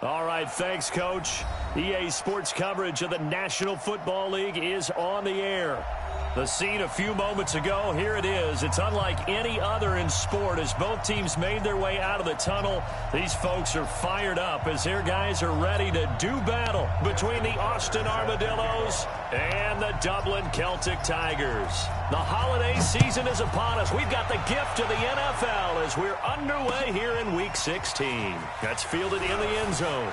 All right, thanks, Coach. EA Sports coverage of the National Football League is on the air. The scene a few moments ago, here it is. It's unlike any other in sport as both teams made their way out of the tunnel. These folks are fired up as their guys are ready to do battle between the Austin Armadillos and the Dublin Celtic Tigers. The holiday season is upon us. We've got the gift of the NFL as we're underway here in Week 16. That's fielded in the end zone.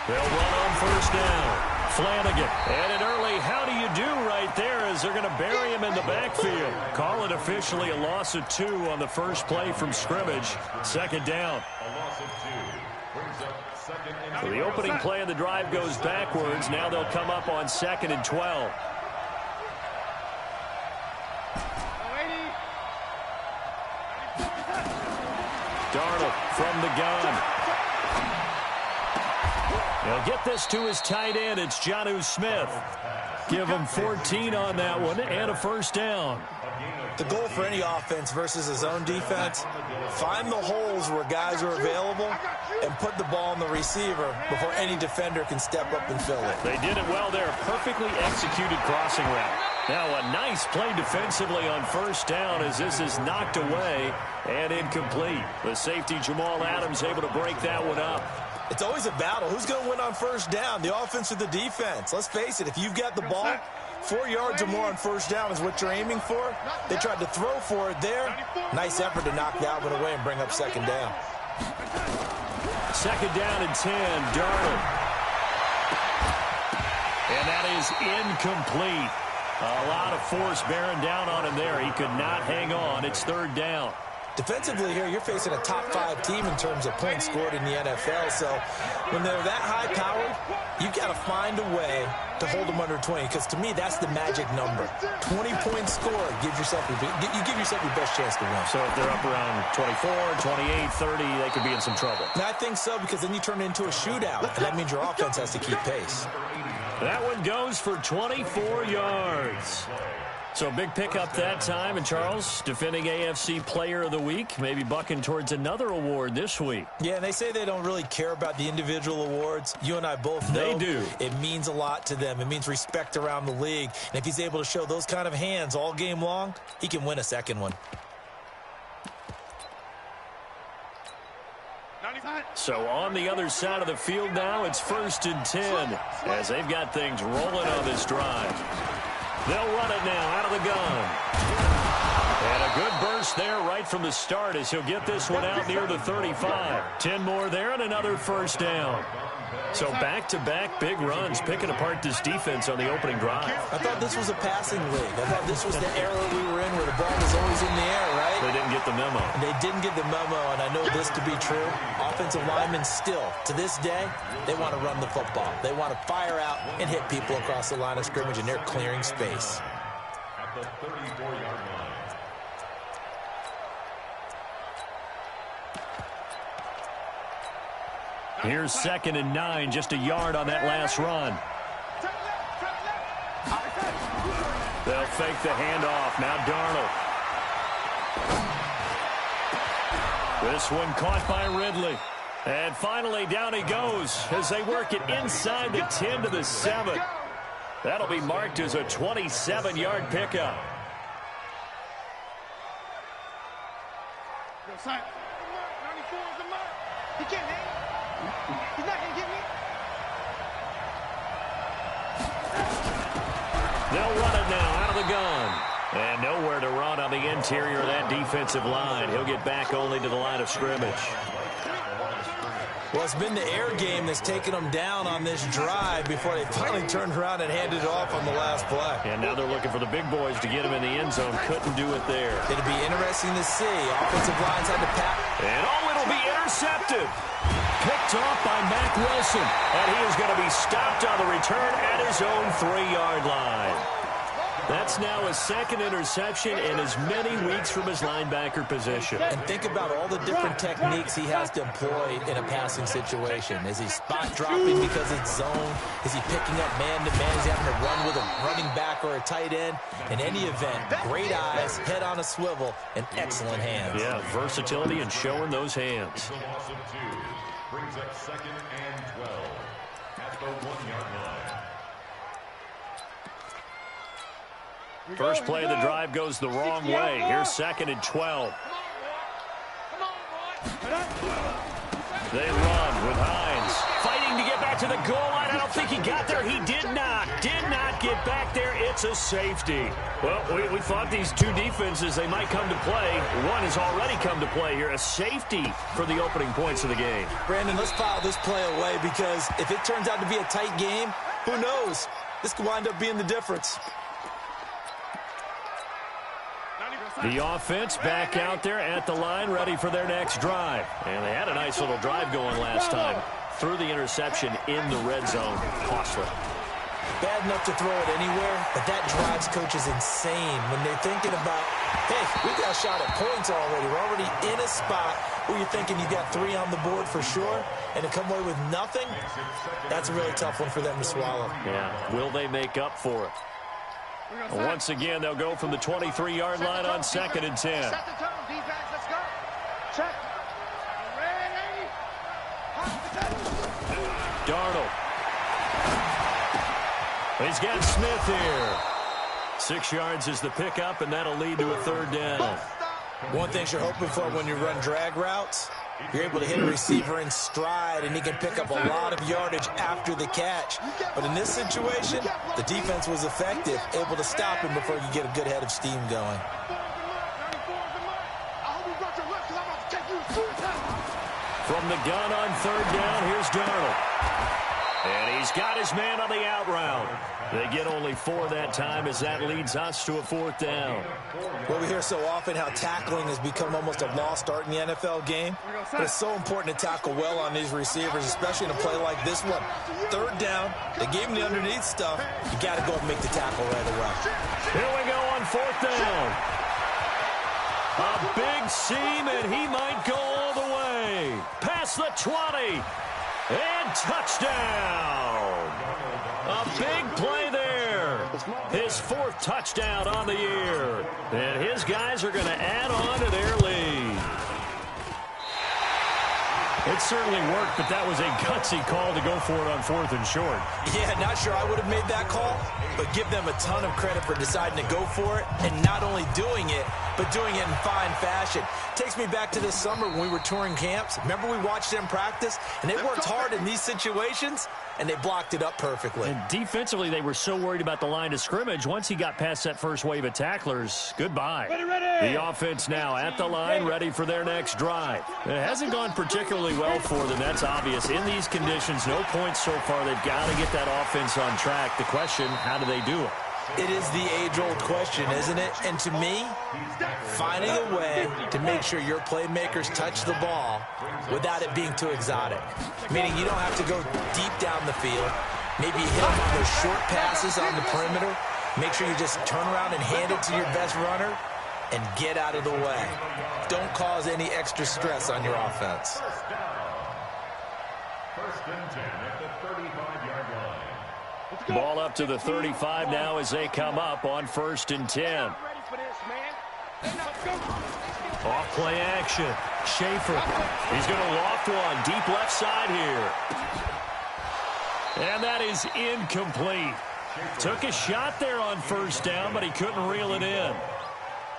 They'll run on first down. Flanagan. And an early how do you do right there as they're going to bury him in the backfield. Call it officially a loss of 2 on the first play from scrimmage. Second down. So the opening play of the drive goes backwards. Now they'll come up on 2nd and 12. Darnold from the gun. He'll get this to his tight end. It's Jonnu Smith. Give him 14 on that one and a first down. The goal for any offense versus a zone defense, find the holes where guys are available and put the ball on the receiver before any defender can step up and fill it. They did it well there. Perfectly executed crossing route. Now a nice play defensively on first down as this is knocked away and incomplete. The safety Jamal Adams able to break that one up. It's always a battle. Who's going to win on first down, the offense or the defense? Let's face it, if you've got the ball, 4 yards or more on first down is what you're aiming for. They tried to throw for it there. Nice effort to knock that one away and bring up second down. Second down and 10, Darnold. And that is incomplete. A lot of force bearing down on him there. He could not hang on. It's third down. Defensively here, you're facing a top-5 team in terms of points scored in the NFL. So when they're that high-powered, you've got to find a way to hold them under 20. Because to me, that's the magic number. 20 points scored, you give yourself your best chance to win. So if they're up around 24, 28, 30, they could be in some trouble. And I think so, because then you turn it into a shootout. And that means your offense has to keep pace. That one goes for 24 yards. So big pickup that time. And Charles, defending AFC Player of the Week, maybe bucking towards another award this week. Yeah, and they say they don't really care about the individual awards. You and I both know they do. It means a lot to them. It means respect around the league. And if he's able to show those kind of hands all game long, he can win a second one. So on the other side of the field now, it's 1st and 10 as they've got things rolling on this drive. They'll run it now out of the gun. And a good burst there right from the start as he'll get this one out near the 35. 10 more there and another first down. So back-to-back big runs picking apart this defense on the opening drive. I thought this was a passing league. I thought this was the era we were in where the ball was always in the air, right? They didn't get the memo. They didn't get the memo, and I know this to be true. Offensive linemen still, to this day, they want to run the football. They want to fire out and hit people across the line of scrimmage, and they're clearing space. At the 34-yard line. Here's 2nd and 9, just a yard on that last run. They'll fake the handoff. Now Darnold. This one caught by Ridley. And finally down he goes as they work it inside the 10 to the 7. That'll be marked as a 27-yard pickup. He can't hang. He's not going to get me. They'll run it now out of the gun. And nowhere to run on the interior of that defensive line. He'll get back only to the line of scrimmage. Well, it's been the air game that's taken them down on this drive before they finally turned around and handed it off on the last play. And now they're looking for the big boys to get him in the end zone. Couldn't do it there. It'll be interesting to see. Offensive lines had to pack. And it'll be intercepted. Picked off by Mack Wilson. And he is going to be stopped on the return at his own 3-yard line. That's now his second interception in as many weeks from his linebacker position. And think about all the different techniques he has to employ in a passing situation. Is he spot dropping because it's zone? Is he picking up man-to-man? Is he having to run with a running back or a tight end? In any event, great eyes, head on a swivel, and excellent hands. Yeah, versatility and showing those hands. Loss of 2 brings up 2nd and 12 at the 1-yard line. First play of the drive goes the wrong way. Here's 2nd and 12. They run with Hines. Fighting to get back to the goal line. I don't think he got there. He did not. Did not get back there. It's a safety. Well, we thought these two defenses, they might come to play. One has already come to play here. A safety for the opening points of the game. Brandon, let's file this play away because if it turns out to be a tight game, who knows? This could wind up being the difference. The offense back out there at the line, ready for their next drive. And they had a nice little drive going last time. Threw the interception in the red zone. Costly. Bad enough to throw it anywhere, but that drives coaches insane when they're thinking about, hey, we got a shot at points already. We're already in a spot where you're thinking you got 3 on the board for sure, and to come away with nothing, that's a really tough one for them to swallow. Yeah, will they make up for it? Once again, they'll go from the 23-yard line on 2nd and 10. Set the tone, defense. Let's go. Check. Ready. Darnold. He's got Smith here. 6 yards is the pickup, and that'll lead to a 3rd down. One thing you're hoping for when you run drag routes, you're able to hit a receiver in stride, and he can pick up a lot of yardage after the catch. But in this situation, the defense was effective, able to stop him before he could get a good head of steam going. From the gun on 3rd down, here's Darnold. And he's got his man on the out route. They get only 4 that time as that leads us to a 4th down. Well, we hear so often how tackling has become almost a lost art in the NFL game. But it's so important to tackle well on these receivers, especially in a play like this one. 3rd down, they gave him the underneath stuff. You got to go and make the tackle right away. Here we go on 4th down. A big seam, and he might go all the way. Past the 20. And touchdown. A big play there. His 4th touchdown on the year. And his guys are going to add on to their lead. It certainly worked, but that was a gutsy call to go for it on 4th and short. Yeah, not sure I would have made that call, but give them a ton of credit for deciding to go for it and not only doing it, but doing it in fine fashion. Takes me back to this summer when we were touring camps. Remember we watched them practice, and they worked hard in these situations, and they blocked it up perfectly. And defensively, they were so worried about the line of scrimmage. Once he got past that first wave of tacklers, goodbye. Ready. The offense now at the line, ready for their next drive. It hasn't gone particularly well for them, that's obvious. In these conditions, no points so far. They've got to get that offense on track. The question, how do they do it? It is the age-old question, isn't it? And to me, finding a way to make sure your playmakers touch the ball without it being too exotic. Meaning you don't have to go deep down the field. Maybe you hit them on those short passes on the perimeter. Make sure you just turn around and hand it to your best runner and get out of the way. Don't cause any extra stress on your offense. 1st and 10 at the 35-yard line. Ball up to the 35 now as they come up on 1st and 10. Off play action. Schaefer. He's going to loft one. Deep left side here. And that is incomplete. Took a shot there on 1st down, but he couldn't reel it in.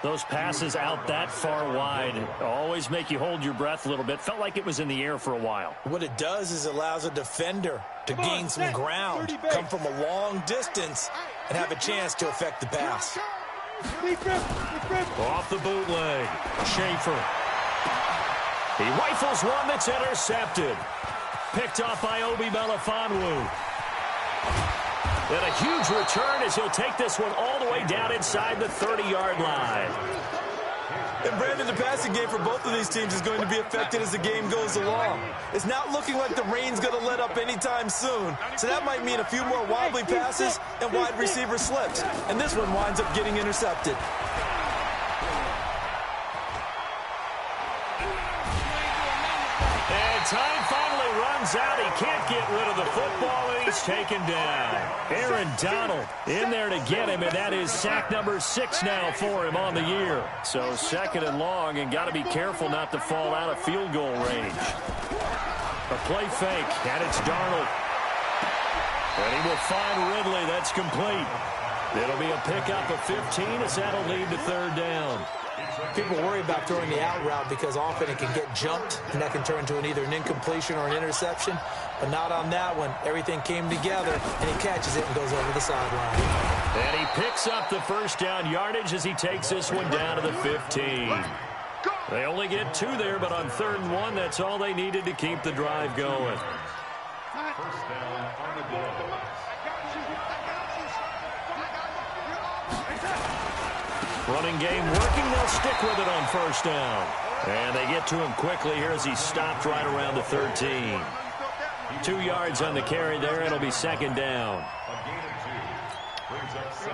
Those passes out that far wide always make you hold your breath a little bit. Felt like it was in the air for a while. What it does is allows a defender to gain some ground, come from a long distance, and have a chance to affect the pass. Off the bootleg. Schaefer. He rifles one that's intercepted. Picked off by Obi Melifonwu. And a huge return as he'll take this one all the way down inside the 30-yard line. And Brandon, the passing game for both of these teams is going to be affected as the game goes along. It's not looking like the rain's going to let up anytime soon. So that might mean a few more wobbly passes and wide receiver slips. And this one winds up getting intercepted. And time finally runs out. He can't get rid of the football, and he's taken down. Aaron Donald in there to get him, and that is sack number 6 now for him on the year. So second and long, and got to be careful not to fall out of field goal range. A play fake, and it's Darnold. And he will find Ridley. That's complete. It'll be a pickup of 15 as that'll lead to third down. People worry about throwing the out route because often it can get jumped, and that can turn into either an incompletion or an interception. But not on that one. Everything came together, and he catches it and goes over the sideline. And he picks up the first down yardage as he takes this one down to the 15. They only get 2 there, but on 3rd and 1, that's all they needed to keep the drive going. First down on the goal. Running game working. They'll stick with it on first down. And they get to him quickly here as he stopped right around the 13. 2 yards on the carry there. It'll be second down.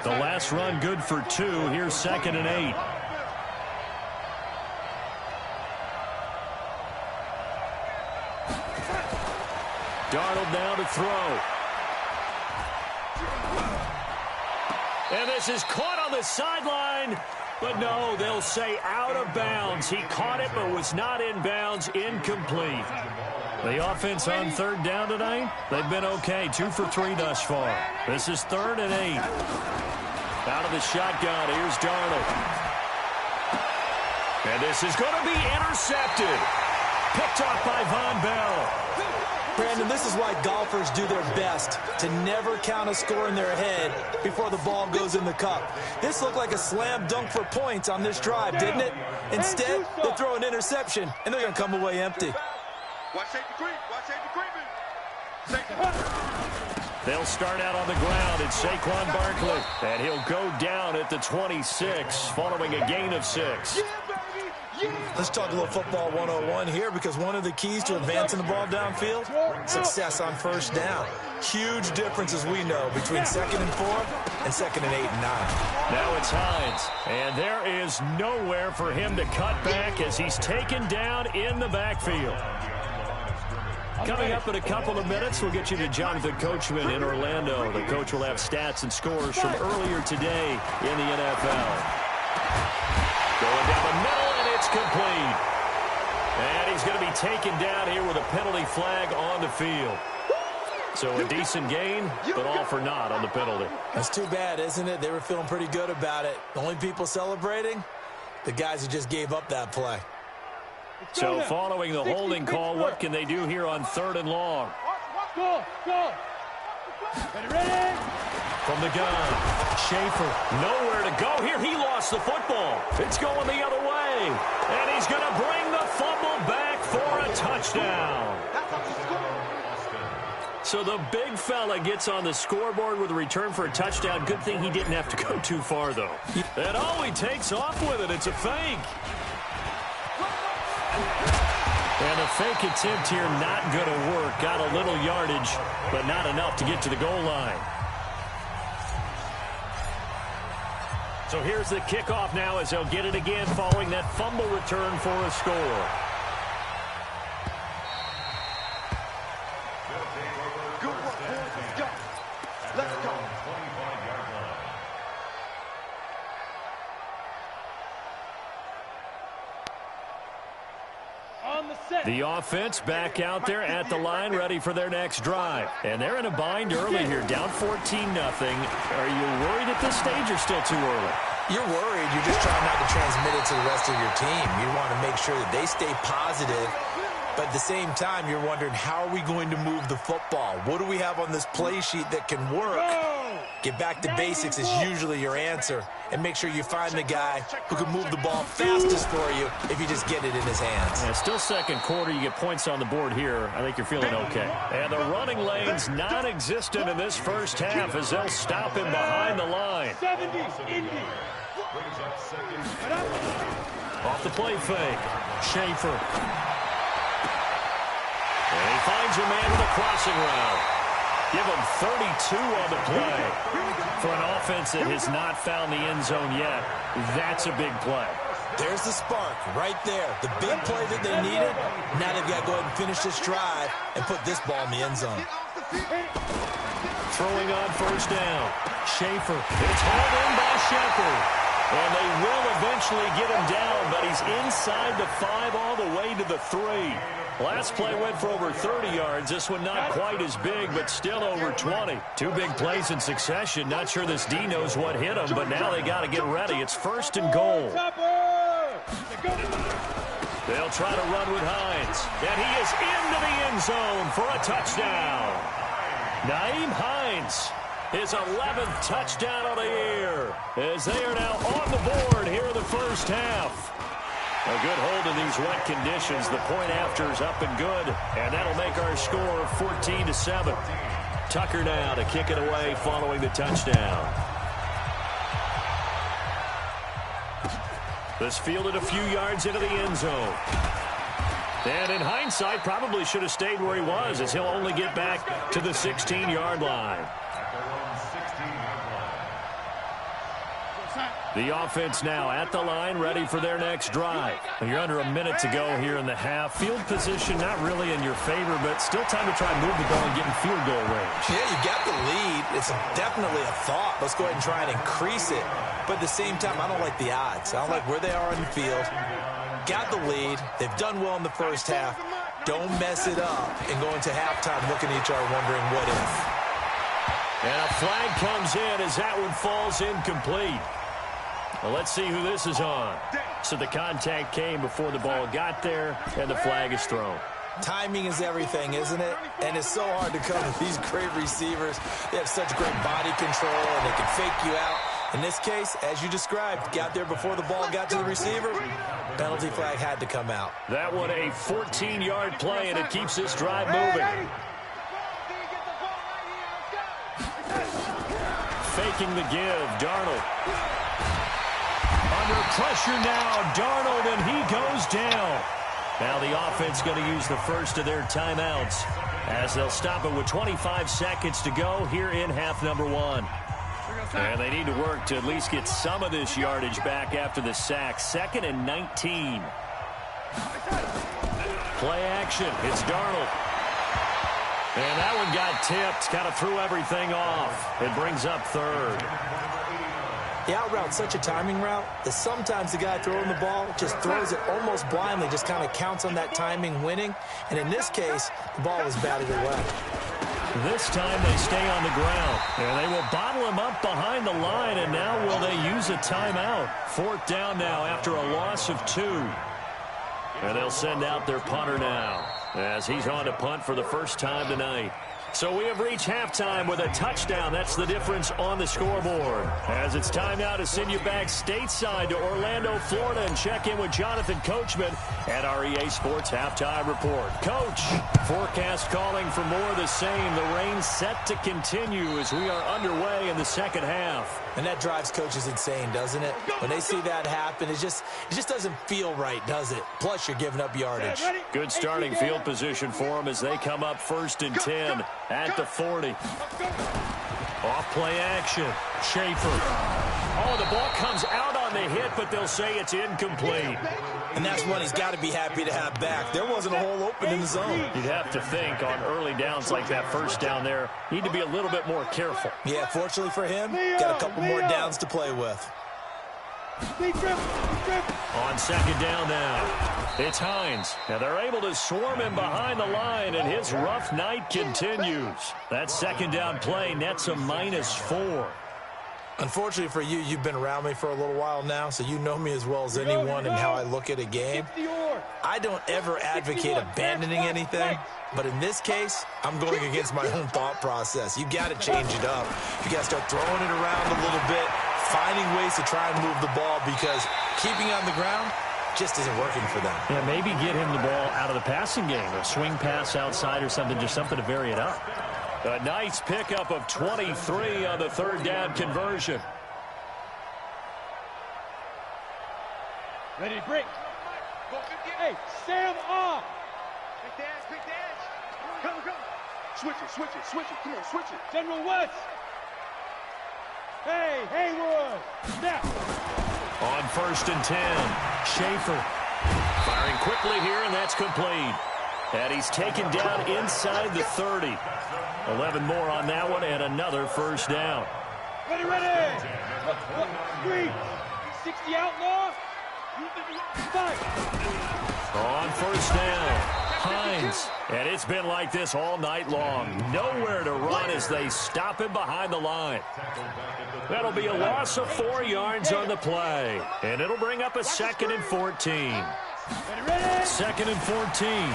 The last run good for 2. Here's 2nd and 8. Darnold now to throw. And this is caught on the sideline. But no, they'll say out of bounds. He caught it but was not in bounds. Incomplete. The offense on 3rd down tonight, they've been okay. 2 for 3 thus far. This is 3rd and 8. Out of the shotgun, here's Darnold. And this is going to be intercepted. Picked off by Von Bell. Brandon, this is why golfers do their best to never count a score in their head before the ball goes in the cup. This looked like a slam dunk for points on this drive, didn't it? Instead, they throw an interception, and they're going to come away empty. Watch safety creep. Watch safety creeping. They'll start out on the ground. It's Saquon Barkley. And he'll go down at the 26 following a gain of 6. Let's talk a little football 101 here, because one of the keys to advancing the ball downfield, success on first down. Huge difference, as we know, between 2nd and 4 and 2nd and 8 and 9. Now it's Hines, and there is nowhere for him to cut back as he's taken down in the backfield. Coming up in a couple of minutes, we'll get you to Jonathan Coachman in Orlando. The coach will have stats and scores from earlier today in the NFL. Going down the middle, and it's complete. And he's going to be taken down here with a penalty flag on the field. So a decent gain, but all for naught on the penalty. That's too bad, isn't it? They were feeling pretty good about it. The only people celebrating, the guys who just gave up that play. So following the holding call, what can they do here on 3rd and long? Go. Ready. From the gun, Schaefer, nowhere to go here. He lost the football. It's going the other way. And he's going to bring the fumble back for a touchdown. So the big fella gets on the scoreboard with a return for a touchdown. Good thing he didn't have to go too far, though. And oh, he takes off with it. It's a fake. And the fake attempt here not going to work. Got a little yardage, but not enough to get to the goal line. So here's the kickoff now as they'll get it again following that fumble return for a score. Good work, boys. Let's go. Let's go. The offense back out there at the line, ready for their next drive. And they're in a bind early here, down 14-0. Are you worried at this stage or still too early? You're worried. You're just trying not to transmit it to the rest of your team. You want to make sure that they stay positive. But at the same time, you're wondering, how are we going to move the football? What do we have on this play sheet that can work? Get back to basics is usually your answer. And make sure you find the guy who can move the ball fastest for you if you just get it in his hands. Yeah, still second quarter. You get points on the board here. I think you're feeling okay. And the running lane's non-existent in this first half as they'll stop him behind the line. 70, Indy. Off the play fake. Schaefer. And he finds a man with a crossing route. Give him 32 on the play. For an offense that has not found the end zone yet, that's a big play. There's the spark right there. The big play that they needed. Now they've got to go ahead and finish this drive and put this ball in the end zone. Throwing on first down. Schaefer. It's hauled in by Shepard. And they will eventually get him down, but he's inside the 5 all the way to the 3. Last play went for over 30 yards. This one not quite as big, but still over 20. 2 big plays in succession. Not sure this D knows what hit him, but now they got to get ready. It's 1st and goal. They'll try to run with Hines. And he is into the end zone for a touchdown. Nyheim Hines, his 11th touchdown of the year, as they are now on the board here in the first half. A good hold in these wet conditions. The point after is up and good, and that'll make our score 14-7. Tucker now to kick it away following the touchdown. This fielded a few yards into the end zone. And in hindsight, probably should have stayed where he was, as he'll only get back to the 16-yard line. The offense now at the line, ready for their next drive. You're under a minute to go here in the half. Field position not really in your favor, but still time to try and move the ball and get in field goal range. Yeah, you got the lead. It's definitely a thought. Let's go ahead and try and increase it. But at the same time, I don't like the odds. I don't like where they are on the field. Got the lead. They've done well in the first half. Don't mess it up and go into halftime looking at each other wondering what if. And a flag comes in as that one falls incomplete. Well, let's see who this is on. So the contact came before the ball got there, and the flag is thrown. Timing is everything, isn't it? And it's so hard to come with these great receivers. They have such great body control, and they can fake you out. In this case, as you described, got there before the ball got to the receiver. Penalty flag had to come out. That one a 14-yard play, and it keeps this drive moving. Faking the give, Darnold. Under pressure now, Darnold, and he goes down. Now the offense going to use the first of their timeouts as they'll stop it with 25 seconds to go here in half number 1. And they need to work to at least get some of this yardage back after the sack. 2nd and 19. Play action. It's Darnold. And that one got tipped. Kind of threw everything off. It brings up 3rd. The out route's such a timing route that sometimes the guy throwing the ball just throws it almost blindly, just kind of counts on that timing winning. And in this case, the ball was batted away. This time they stay on the ground. And they will bottle him up behind the line. And now will they use a timeout? 4th down now after a loss of 2. And they'll send out their punter now as he's on to punt for the first time tonight. So we have reached halftime with a touchdown. That's the difference on the scoreboard. As it's time now to send you back stateside to Orlando, Florida, and check in with Jonathan Coachman at our EA Sports Halftime Report. Coach, forecast calling for more of the same. The rain set to continue as we are underway in the second half. And that drives coaches insane, doesn't it? When they see that happen, it just doesn't feel right, does it? Plus, you're giving up yardage. Good starting field position for them as they come up 1st and 10 at the 40. Off play action. Schaefer. Oh, the ball comes out on the hit, but they'll say it's incomplete. And that's one he's got to be happy to have back. There wasn't a hole open in the zone. You'd have to think on early downs like that first down there, need to be a little bit more careful. Yeah, fortunately for him, got a couple more downs to play with. On 2nd down now, it's Hines. Now they're able to swarm him behind the line, and his rough night continues. That 2nd down play nets a -4. Unfortunately for you, you've been around me for a little while now, so you know me as well as anyone and how I look at a game. I don't ever advocate abandoning anything, but in this case, I'm going against my own thought process. You got to change it up. You got to start throwing it around a little bit, finding ways to try and move the ball, because keeping on the ground just isn't working for them. Yeah, maybe get him the ball out of the passing game, a swing pass outside or something, just something to vary it up. A nice pickup of 23 on the 3rd down conversion. Ready to break. Hey, Sam off. Big dance, big dance. Come, come. Switch it, switch it, switch it. Come on, switch it. General West. Hey, Haywood. Snap. On 1st and 10, Schaefer firing quickly here, and that's complete. And he's taken down inside the 30. 11 more on that one, and another first down. Ready, ready. 3, 60 outlaw. 5. On 1st down, Hines. And it's been like this all night long. Nowhere to run as they stop him behind the line. That'll be a loss of 4 yards on the play. And it'll bring up a 2nd and 14. 2nd and 14.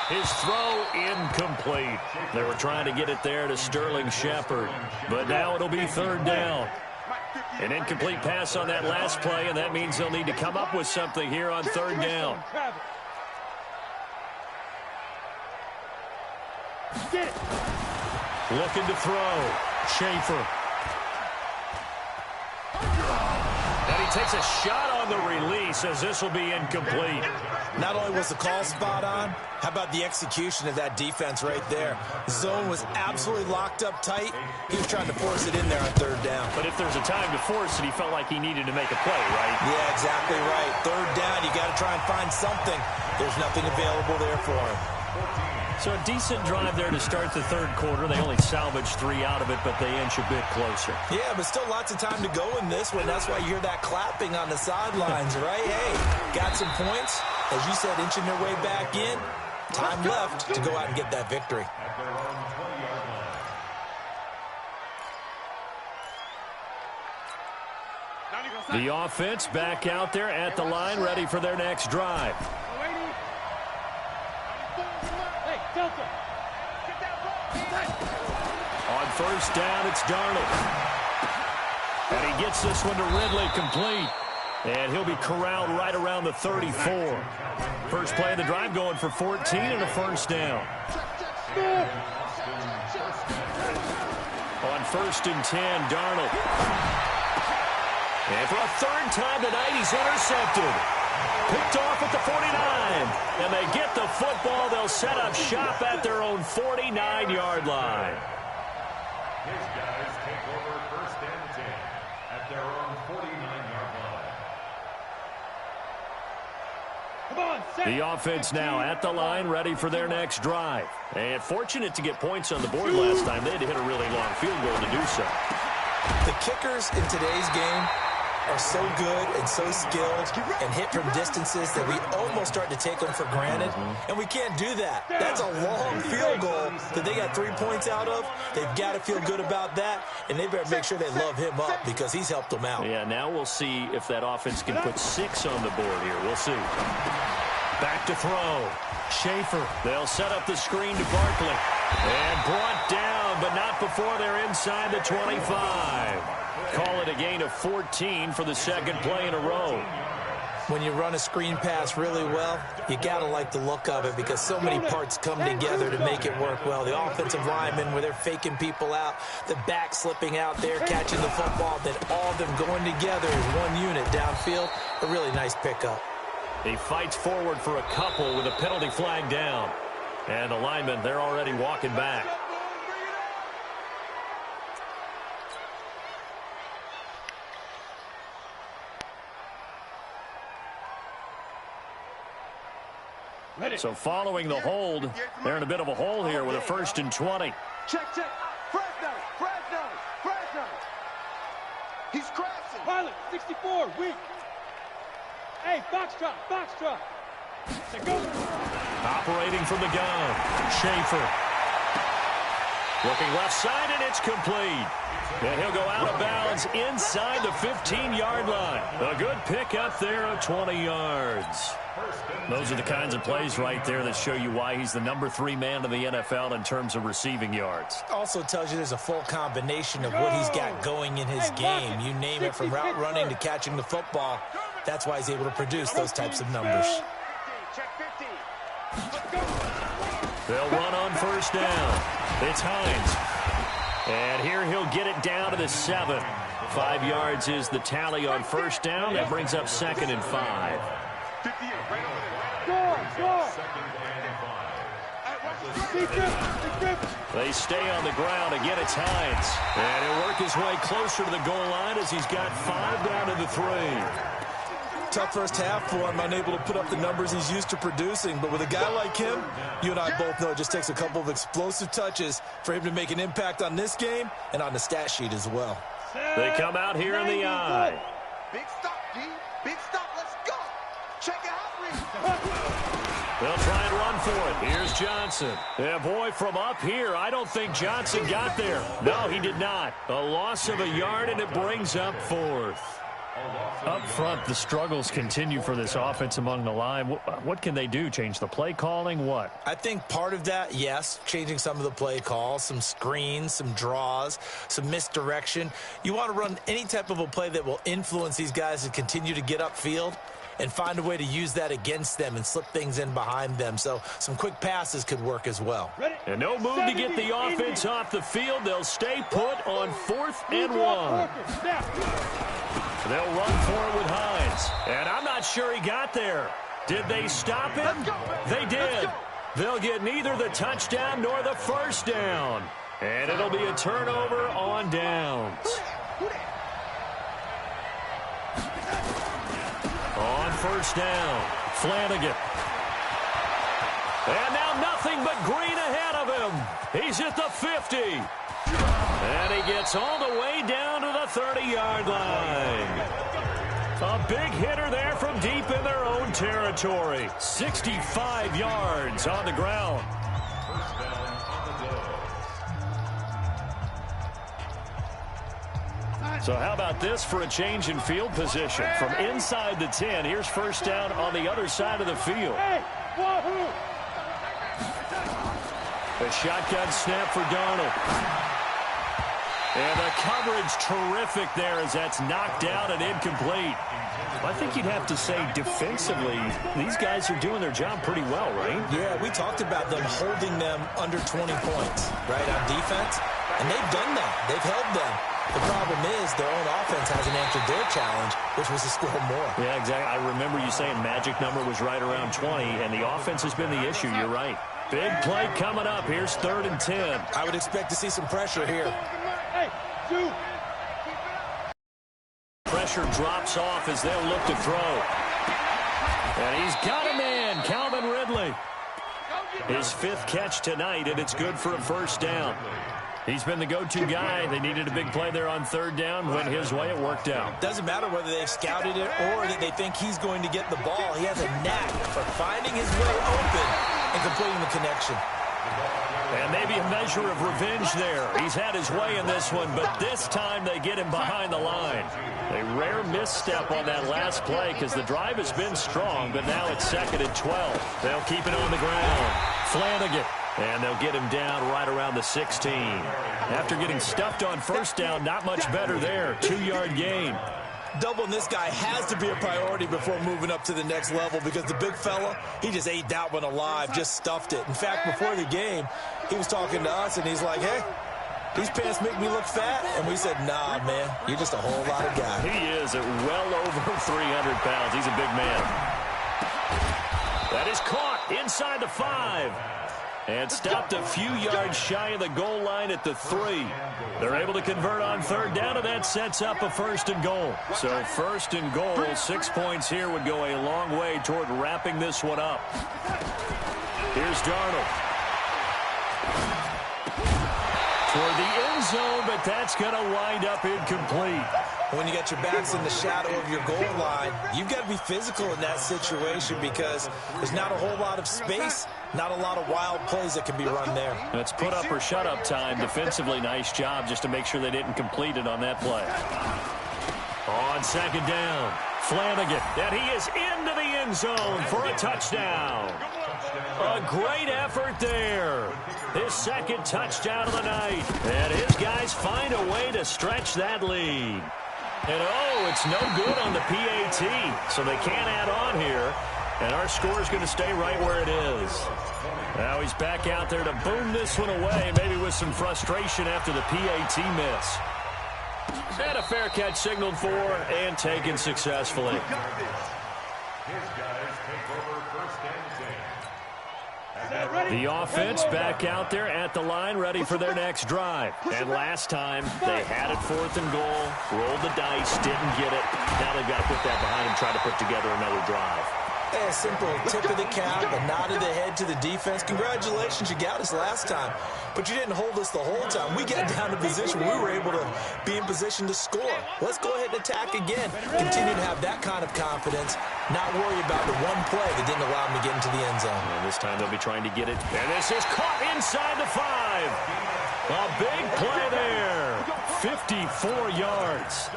His throw incomplete. They were trying to get it there to Sterling Shepard. But now it'll be 3rd down. An incomplete pass on that last play, and that means they'll need to come up with something here on 3rd down. Looking to throw. Schaefer. And he takes a shot on the release as this will be incomplete. Not only was the call spot on, how about the execution of that defense right there? The zone was absolutely locked up tight. He was trying to force it in there on 3rd down. But if there's a time to force it, he felt like he needed to make a play, right? Yeah, exactly right. 3rd down, you got to try and find something. There's nothing available there for him. So a decent drive there to start the 3rd quarter. They only salvaged 3 out of it, but they inch a bit closer. Yeah, but still lots of time to go in this one. That's why you hear that clapping on the sidelines, right? Hey, got some points. As you said, inching their way back in. Time left to go out and get that victory. The offense back out there at the line, ready for their next drive. On 1st down, it's Darnold. And he gets this one to Ridley complete. And he'll be corralled right around the 34. First play of the drive going for 14 and a 1st down. On 1st and 10, Darnold. And for a 3rd time tonight, he's intercepted. Picked off at the 49. And they get the football. They'll set up shop at their own 49-yard line. His guys take over 1st and 10 at their own 49-yard line. The offense now at the line, ready for their next drive. And fortunate to get points on the board last time. They had to hit a really long field goal to do so. The kickers in today's game are so good and so skilled and hit from distances that we almost start to take them for granted. And we can't do that. That's a long field goal that they got 3 points out of. They've got to feel good about that, and they better make sure they love him up because he's helped them out. Yeah, now we'll see if that offense can put 6 on the board here. We'll see. Back to throw. Schaefer. They'll set up the screen to Barkley. And brought down, but not before they're inside the 25. Call it a gain of 14 for the 2nd play in a row. When you run a screen pass really well, you got to like the look of it because so many parts come together to make it work well. The offensive linemen, where they're faking people out, the back slipping out there, catching the football, then all of them going together as one unit downfield. A really nice pickup. He fights forward for a couple with a penalty flag down. And the linemen, they're already walking back. So following the hold, they're in a bit of a hole here with a 1st and 20. Check, check. Fresno, Fresno, Fresno. He's crashing. Pilot, 64, weak. Hey, box drop, box drop. Operating from the gun, Schaefer. Looking left side, and it's complete. And he'll go out of bounds inside the 15-yard line. A good pick up there of 20 yards. Those are the kinds of plays right there that show you why he's the number 3 man in the NFL in terms of receiving yards. Also tells you there's a full combination of what he's got going in his game. You name it, from route running to catching the football. That's why he's able to produce those types of numbers. They'll run on 1st down. It's Hines. And here he'll get it down to the 7. 5 yards is the tally on first down. That brings up 2nd and 5. They stay on the ground. Again, it's Hines. And he'll work his way closer to the goal line as he's got 5 down to the 3. Tough first half for him, unable to put up the numbers he's used to producing. But with a guy like him, you and I both know it just takes a couple of explosive touches for him to make an impact on this game and on the stat sheet as well. They come out here in the eye. Big stop, D. Big stop. Let's go. Check it out. They'll try and run for it. Here's Johnson. Yeah, boy, from up here, I don't think Johnson got there. No, he did not. A loss of a yard, and it brings up 4th. Up front, the struggles continue for this offense among the line. What can they do? Change the play calling? What? I think part of that, yes, changing some of the play calls, some screens, some draws, some misdirection. You want to run any type of a play that will influence these guys to continue to get upfield and find a way to use that against them and slip things in behind them. So some quick passes could work as well. And no move to get the offense off the field. They'll stay put on 4th and 1. They'll run for it with Hines. And I'm not sure he got there. Did they stop him? They did. They'll get neither the touchdown nor the first down. And it'll be a turnover on downs. On first down, Flanagan. And now nothing but green ahead of him. He's at the 50. And he gets all the way down to the 30-yard line. A big hitter there from deep in their own territory. 65 yards on the ground. So how about this for a change in field position? From inside the 10, here's first down on the other side of the field. A shotgun snap for Darnold. And the coverage terrific there as that's knocked out and incomplete. I think you'd have to say defensively, these guys are doing their job pretty well, right? Yeah, we talked about them holding them under 20 points, right, on defense. And they've done that. They've held them. The problem is their own offense hasn't answered their challenge, which was to score more. Yeah, exactly. I remember you saying magic number was right around 20, and the offense has been the issue. You're right. Big play coming up. Here's 3rd and 10. I would expect to see some pressure here. Pressure drops off as they'll look to throw. And he's got a man, Calvin Ridley. His 5th catch tonight, and it's good for a first down. He's been the go-to guy. They needed a big play there on 3rd down. Went his way. It worked out. Doesn't matter whether they've scouted it or that they think he's going to get the ball. He has a knack for finding his way open and completing the connection. And maybe a measure of revenge there. He's had his way in this one, but this time they get him behind the line. A rare misstep on that last play because the drive has been strong, but now it's 2nd and 12. They'll keep it on the ground. Flanagan. And they'll get him down right around the 16. After getting stuffed on first down, not much better there. 2-yard gain. Doubling this guy has to be a priority before moving up to the next level because the big fella, he just ate that one alive, just stuffed it. In fact, before the game, he was talking to us, and he's like, hey, these pants make me look fat. And we said, nah, man, you're just a whole lot of guy. He is at well over 300 pounds. He's a big man. That is caught inside the 5. And stopped a few yards shy of the goal line at the 3. They're able to convert on 3rd down, and that sets up a 1st and goal. So 1st and goal, 6 points here would go a long way toward wrapping this one up. Here's Darnold. Toward the end zone, but that's going to wind up incomplete. When you got your backs in the shadow of your goal line, you've got to be physical in that situation because there's not a whole lot of space, not a lot of wild plays that can be run there. It's put up or shut up time. Defensively, nice job just to make sure they didn't complete it on that play. On 2nd down, Flanagan, and he is into the end zone for a touchdown. A great effort there. His 2nd touchdown of the night. And his guys find a way to stretch that lead. And, oh, it's no good on the PAT, so they can't add on here. And our score is going to stay right where it is. Now he's back out there to boom this one away, maybe with some frustration after the PAT miss. And a fair catch signaled for and taken successfully. His guys take over first and 10. The offense back out there at the line, ready for their next drive. And last time, they had it 4th and goal, rolled the dice, didn't get it. Now they've got to put that behind them, try to put together another drive. A simple tip of the cap, a nod of the head to the defense. Congratulations, you got us last time, but you didn't hold us the whole time. We got down to position we were able to be in position to score. Let's go ahead and attack again. Continue to have that kind of confidence, not worry about the one play that didn't allow them to get into the end zone. And this time they'll be trying to get it. And this is caught inside the 5. A big play there. 54 yards.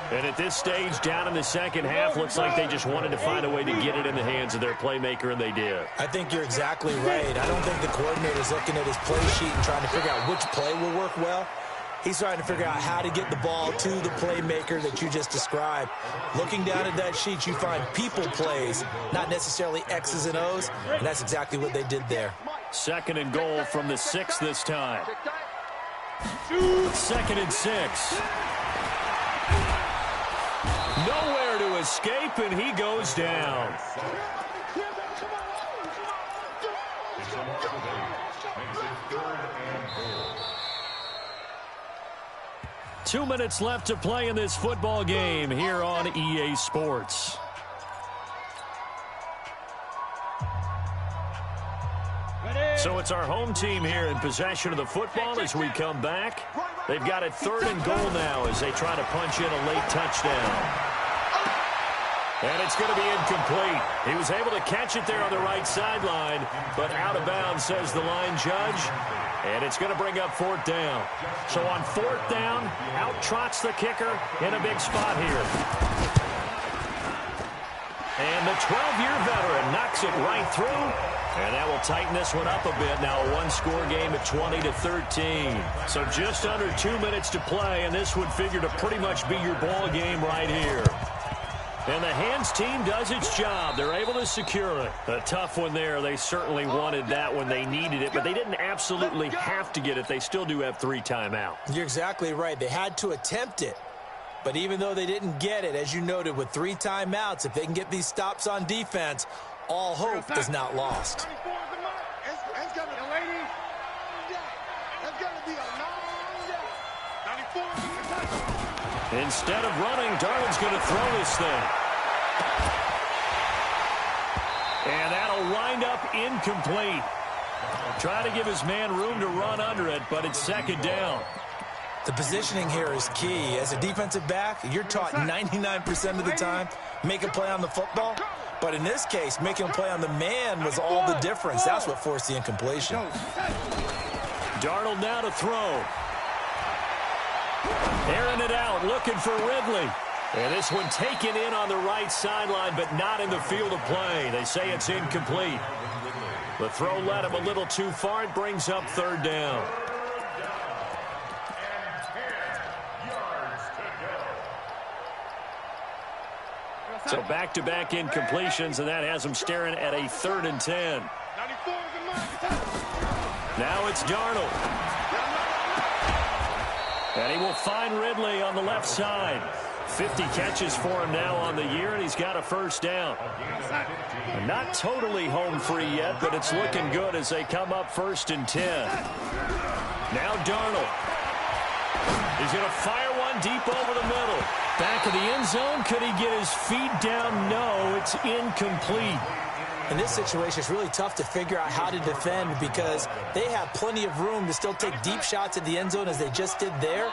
And at this stage, down in the second half, looks like they just wanted to find a way to get it in the hands of their playmaker, and they did. I think you're exactly right. I don't think the coordinator's looking at his play sheet and trying to figure out which play will work well. He's trying to figure out how to get the ball to the playmaker that you just described. Looking down at that sheet, you find people plays, not necessarily X's and O's, and that's exactly what they did there. 2nd and goal from the 6 this time. 2nd and 6. Nowhere to escape, and he goes down. Makes it 3rd and goal. 2 minutes left to play in this football game here on EA Sports. So it's our home team here in possession of the football as we come back. They've got it 3rd and goal now as they try to punch in a late touchdown. And it's going to be incomplete. He was able to catch it there on the right sideline, but out of bounds, says the line judge. And it's going to bring up 4th down. So on 4th down, out trots the kicker in a big spot here. And the 12-year veteran knocks it right through. And that will tighten this one up a bit. Now a one-score game at 20-13. So just under 2 minutes to play, and this would figure to pretty much be your ball game right here. And the hands team does its job. They're able to secure it. A tough one there. They certainly wanted that when they needed it, but they didn't absolutely have to get it. They still do have 3 timeouts. You're exactly right. They had to attempt it. But even though they didn't get it, as you noted, with 3 timeouts, if they can get these stops on defense, all hope is not lost. Instead of running, Darnold's going to throw this thing. And that'll wind up incomplete. Try to give his man room to run under it, but it's 2nd down. The positioning here is key. As a defensive back, you're taught 99% of the time, make a play on the football. But in this case, making a play on the man was all the difference. That's what forced the incompletion. Darnold now to throw. Airing it out, looking for Ridley. And this one taken in on the right sideline, but not in the field of play. They say it's incomplete. The throw led him a little too far. It brings up 3rd down. So back-to-back incompletions, and that has them staring at a 3rd and 10. Now it's Darnold. And he will find Ridley on the left side. 50 catches for him now on the year, and he's got a 1st down. Not totally home free yet, but it's looking good as they come up 1st and 10. Now Darnold. He's going to fire one deep over the middle. Back of the end zone. Could he get his feet down? No, it's incomplete. In this situation, it's really tough to figure out how to defend because they have plenty of room to still take deep shots at the end zone as they just did there.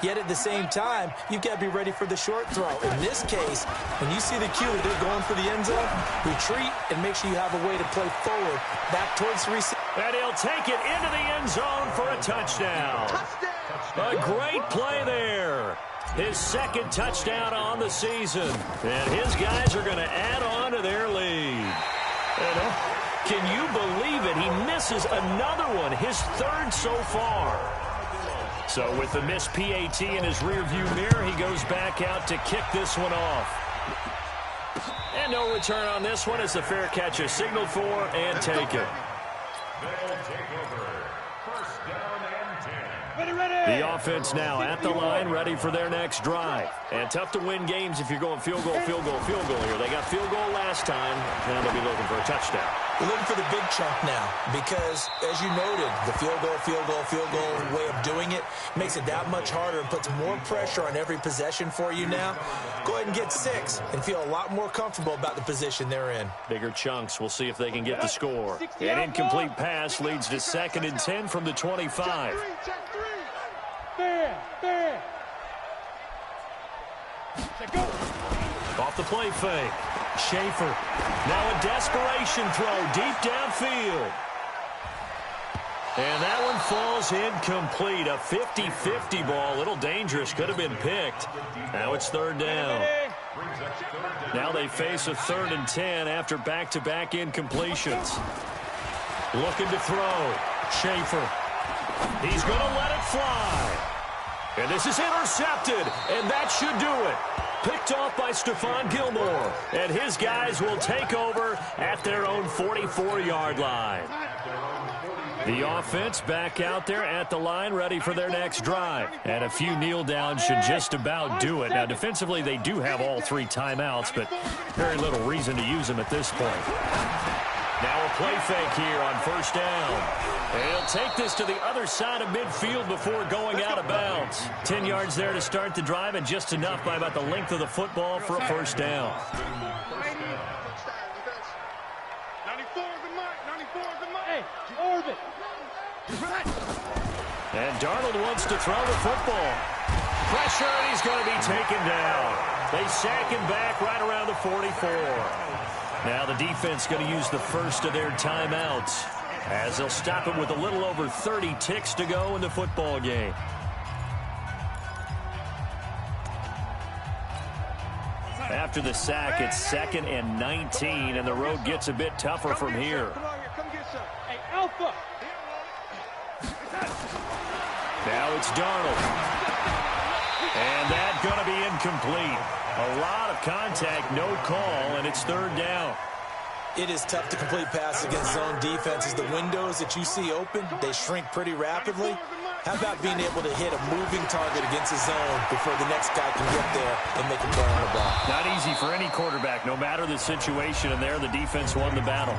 Yet at the same time, you've got to be ready for the short throw. In this case, when you see the cue that they're going for the end zone, retreat and make sure you have a way to play forward back towards the receiver. And he'll take it into the end zone for a touchdown. A great play there. His 2nd touchdown on the season. And his guys are going to add on to their lead. And can you believe it? He misses another one, his 3rd so far. So with the missed PAT in his rearview mirror, he goes back out to kick this one off. And no return on this one as the fair catch is signaled for and taken. They'll take over 1st down and 10. The offense now at the line, ready for their next drive. And tough to win games if you're going field goal, field goal, field goal here. They got field goal last time. Now they'll be looking for a touchdown. They're looking for the big chunk now because, as you noted, the field goal, field goal, field goal way of doing it makes it that much harder and puts more pressure on every possession for you now. Go ahead and get 6 and feel a lot more comfortable about the position they're in. Bigger chunks. We'll see if they can get the score. An incomplete pass leads to 2nd and 10 from the 25. Off the play fake. Schaefer. Now a desperation throw deep downfield. And that one falls incomplete. A 50-50 ball. A little dangerous. Could have been picked. Now it's 3rd down. Now they face a 3rd and 10 after back-to-back incompletions. Looking to throw. Schaefer. He's going to let it fly. And this is intercepted, and that should do it. Picked off by Stephon Gilmore, and his guys will take over at their own 44-yard line. The offense back out there at the line, ready for their next drive. And a few kneel downs should just about do it. Now, defensively, they do have all 3 timeouts, but very little reason to use them at this point. Now a play fake here on 1st down. He'll take this to the other side of midfield before going out of bounds. 10 yards there to start the drive, and just enough by about the length of the football for a 1st down. 94 is the mark. 94 is the mark. Hey, orbit. And Darnold wants to throw the football. Pressure, and he's going to be taken down. They sack him back right around the 44. Now the defense going to use the first of their timeouts as they'll stop it with a little over 30 ticks to go in the football game. After the sack, it's 2nd and 19, and the road gets a bit tougher from here. Hey, Alpha. Now it's Darnold. And that's going to be incomplete. A lot of contact, no call, and it's 3rd down. It is tough to complete passes against zone defenses. The windows that you see open, they shrink pretty rapidly. How about being able to hit a moving target against a zone before the next guy can get there and make a play on the ball? Not easy for any quarterback, no matter the situation, and there the defense won the battle.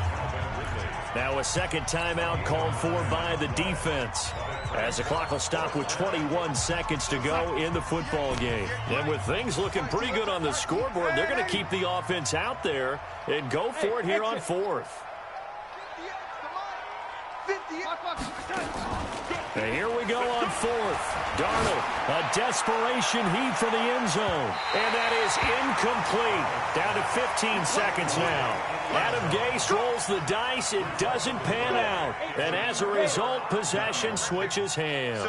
Now a 2nd timeout called for by the defense, as the clock will stop with 21 seconds to go in the football game. And with things looking pretty good on the scoreboard, they're going to keep the offense out there and go for it here on 4th. And here we go on 4th. Darnold, a desperation heave for the end zone. And that is incomplete. Down to 15 seconds now. Adam Gase rolls the dice. It doesn't pan out. And as a result, possession switches hands.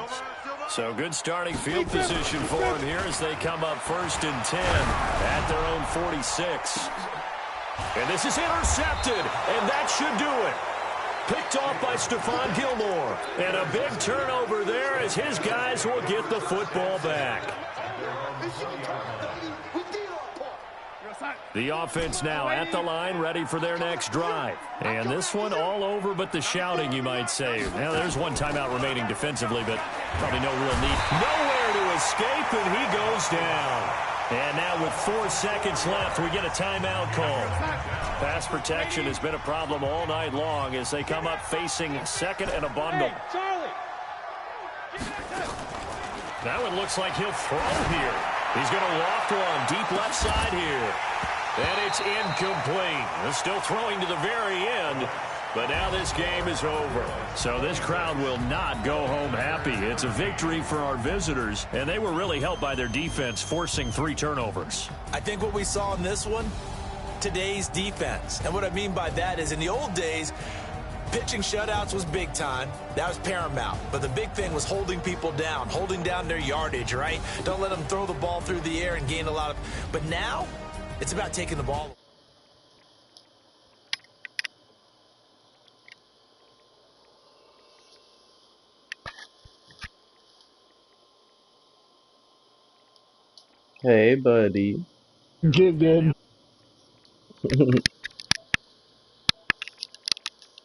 So good starting field position for him here as they come up 1st and 10 at their own 46. And this is intercepted, and that should do it. Picked off by Stephon Gilmore. And a big turnover there as his guys will get the football back. The offense now at the line, ready for their next drive. And this one all over but the shouting, you might say. Now, there's one timeout remaining defensively, but probably no real need. Nowhere to escape, and he goes down. And now with 4 seconds left, we get a timeout call. Pass protection has been a problem all night long as they come up facing 2nd and a bundle. That one looks like he'll throw here. He's going to loft one deep left side here. And it's incomplete. They're still throwing to the very end. But now this game is over. So this crowd will not go home happy. It's a victory for our visitors, and they were really helped by their defense forcing 3 turnovers. I think what we saw in this one, today's defense. And what I mean by that is in the old days, pitching shutouts was big time. That was paramount. But the big thing was holding people down, holding down their yardage, right? Don't let them throw the ball through the air and gain a lot of... But now, it's about taking the ball. Hey, buddy. Good, good.